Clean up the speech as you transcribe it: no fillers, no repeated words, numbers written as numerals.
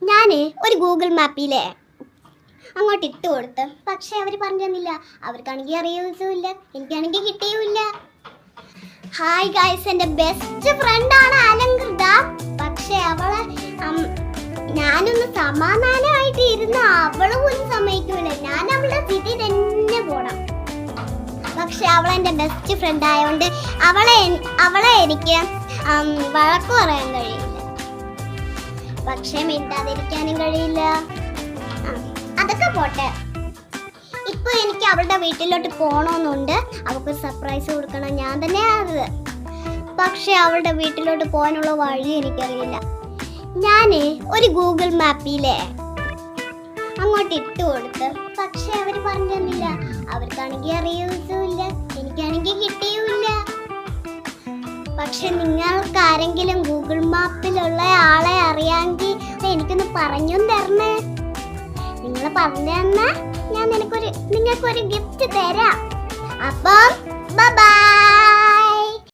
ഞാൻ ഒരു ഗൂഗിൾ മാപ്പിലെ അങ്ങോട്ട് ഇട്ട് കൊടുത്ത്, പക്ഷെ അവർ പറഞ്ഞു തന്നില്ല. അവർക്കാണെങ്കിൽ അറിയുമില്ല, എനിക്കാണെങ്കിൽ കിട്ടിയുമില്ല. ഹായ് ഗൈസ്, എൻ്റെ ബെസ്റ്റ് ഫ്രണ്ടാണ് അലങ്കൃത. പക്ഷെ അവളെ ഞാനൊന്ന് സമാധാനമായിട്ട് ഇരുന്ന് അവള് പോലും സമ്മതിക്കൂല. ഞാൻ അവളുടെ സ്ഥിതി തന്നെ പോണം. പക്ഷെ അവളെൻ്റെ ബെസ്റ്റ് ഫ്രണ്ട് ആയതുകൊണ്ട് അവളെ എനിക്ക് വഴക്ക് പറയാൻ കഴിയില്ല, പക്ഷെ മിണ്ടാതിരിക്കാനും കഴിയില്ല. അതൊക്കെ പോട്ടെ. ഇപ്പൊ എനിക്ക് അവളുടെ വീട്ടിലോട്ട് പോകണമെന്നുണ്ട്. അവൾക്ക് സർപ്രൈസ് കൊടുക്കണം, ഞാൻ തന്നെ അത്. പക്ഷെ അവളുടെ വീട്ടിലോട്ട് പോകാനുള്ള വഴി എനിക്കറിയില്ല. ഞാൻ ഒരു ഗൂഗിൾ മാപ്പിലെ അങ്ങോട്ട് ഇട്ട് കൊടുത്ത്, പക്ഷെ അവർ പറഞ്ഞു തന്നില്ല. അവർക്കാണെങ്കിൽ അറിയുമില്ല, എനിക്കാണെങ്കിൽ കിട്ടിയുമില്ല. പക്ഷെ നിങ്ങൾക്ക് ആരെങ്കിലും ഗൂഗിൾ മാപ്പിലുള്ള ആളെ അറിയാമെങ്കിൽ എനിക്കൊന്ന് പറഞ്ഞു തരണേ. നിങ്ങൾ പറഞ്ഞു തന്നാൽ ഞാൻ നിങ്ങൾക്കൊരു ഗിഫ്റ്റ് തരാം. അപ്പം